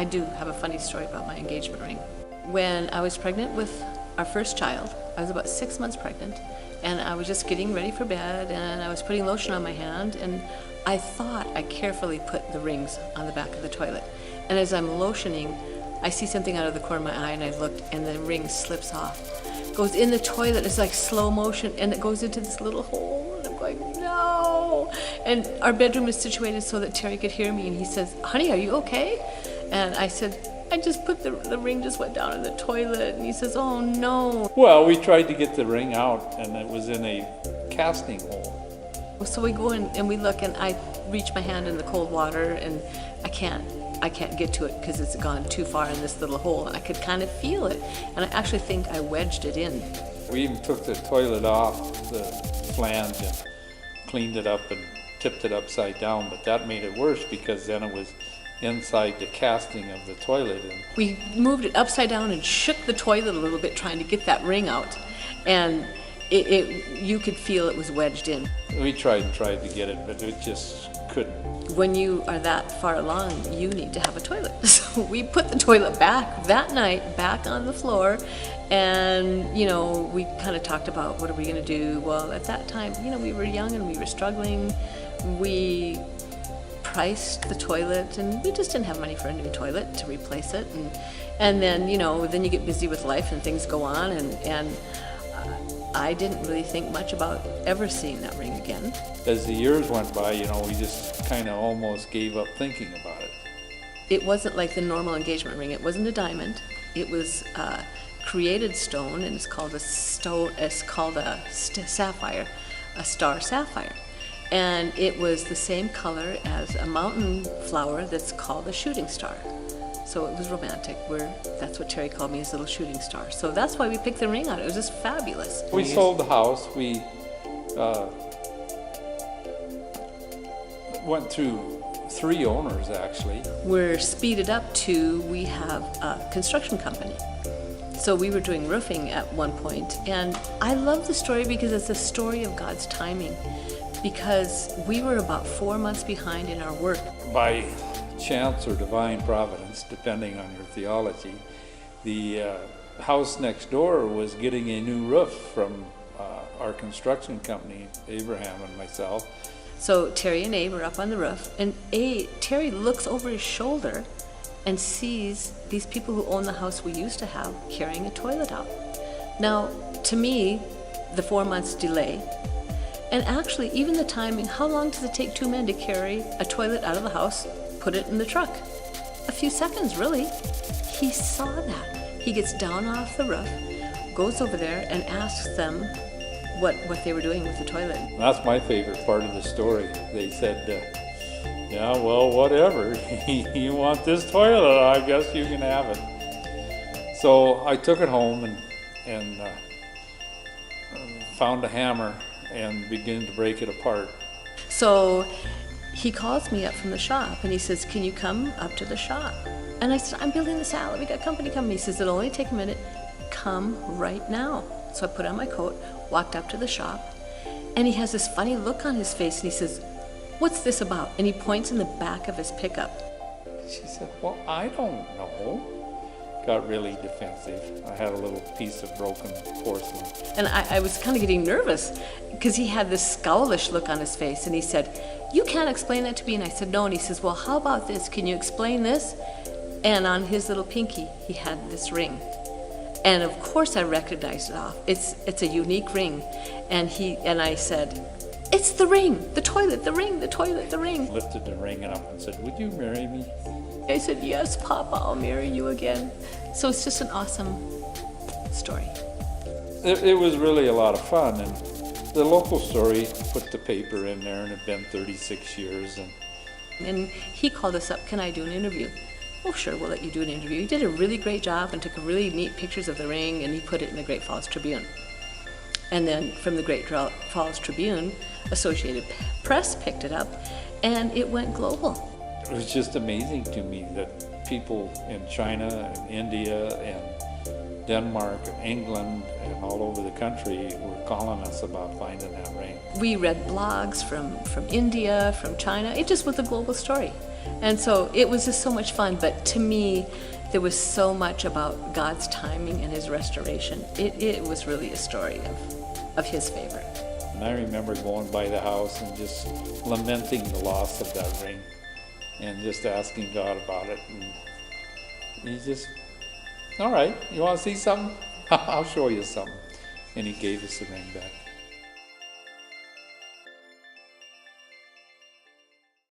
I do have a funny story about my engagement ring. When I was pregnant with our first child, I was about 6 months pregnant, and I was just getting ready for bed, and I was putting lotion on my hand, and I thought I carefully put the rings on the back of the toilet. And as I'm lotioning, I see something out of the corner of my eye, and I looked, and the ring slips off. Goes in the toilet, it's like slow motion, and it goes into this little hole, and I'm going, no! And our bedroom is situated so that Terry could hear me, and he says, honey, are you okay? And I said, I just put the ring just went down in the toilet. And he says, oh no. Well, we tried to get the ring out, and it was in a casting hole. So we go in and we look, and I reach my hand in the cold water, and I can't get to it because it's gone too far in this little hole. I could kind of feel it, and I actually think I wedged it in. We even took the toilet off the flange and cleaned it up and tipped it upside down, but that made it worse because then it was inside the casting of the toilet. And we moved it upside down and shook the toilet a little bit trying to get that ring out, and you could feel it was wedged in. We tried to get it, but it just couldn't. When you are that far along, you need to have a toilet. So we put the toilet back that night, back on the floor, and we kind of talked about what are we going to do. Well, at that time, we were young and we were struggling. We priced the toilet, and we just didn't have money for a new toilet to replace it. And then then you get busy with life and things go on, and I didn't really think much about ever seeing that ring again. As the years went by, we just kind of almost gave up thinking about it. It wasn't like the normal engagement ring. It wasn't a diamond. It was created stone, and it's called a sapphire, a star sapphire. And it was the same color as a mountain flower that's called a shooting star. So it was romantic. That's what Terry called me, his little shooting star. So that's why we picked the ring out. It was just fabulous. We sold the house. We went through 3 owners, actually. We're speeded up to, we have a construction company. So we were doing roofing at one point, and I love the story because it's a story of God's timing, because we were about 4 months behind in our work. By chance or divine providence, depending on your theology, the house next door was getting a new roof from our construction company, Abraham and myself. So Terry and Abe were up on the roof, and Terry looks over his shoulder and sees these people who own the house we used to have carrying a toilet out. Now, to me, the 4 months delay, and actually even the timing, how long does it take 2 men to carry a toilet out of the house, put it in the truck? A few seconds, really. He saw that. He gets down off the roof, goes over there and asks them what they were doing with the toilet. That's my favorite part of the story. They said, yeah, well, whatever. You want this toilet, I guess you can have it. So I took it home and found a hammer and began to break it apart. So he calls me up from the shop and he says, can you come up to the shop? And I said, I'm building the salad, we got company coming. He says, it'll only take a minute, come right now. So I put on my coat, walked up to the shop, and he has this funny look on his face, and he says, what's this about? And he points in the back of his pickup. She said, well, I don't know. Got really defensive. I had a little piece of broken porcelain. And I was kind of getting nervous because he had this scowlish look on his face, and he said, you can't explain that to me. And I said, no. And he says, well, how about this? Can you explain this? And on his little pinky, he had this ring. And of course I recognized it off. It's a unique ring. And I said, it's the ring, the toilet, the ring, the toilet, the ring. Lifted the ring up and said, would you marry me? I said, yes, Papa, I'll marry you again. So it's just an awesome story. It was really a lot of fun. And the local story put the paper in there, and it had been 36 years. And he called us up, can I do an interview? Oh, sure, we'll let you do an interview. He did a really great job and took really neat pictures of the ring, and he put it in the Great Falls Tribune. And then from the Great Falls Tribune, Associated Press picked it up, and it went global. It was just amazing to me that people in China and India and Denmark and England and all over the country were calling us about finding that ring. We read blogs from India, from China. It just was a global story. And so it was just so much fun, but to me, there was so much about God's timing and his restoration. It was really a story of his favor. And I remember going by the house and just lamenting the loss of that ring and just asking God about it. And he just, all right, you want to see something? I'll show you something. And he gave us the ring back.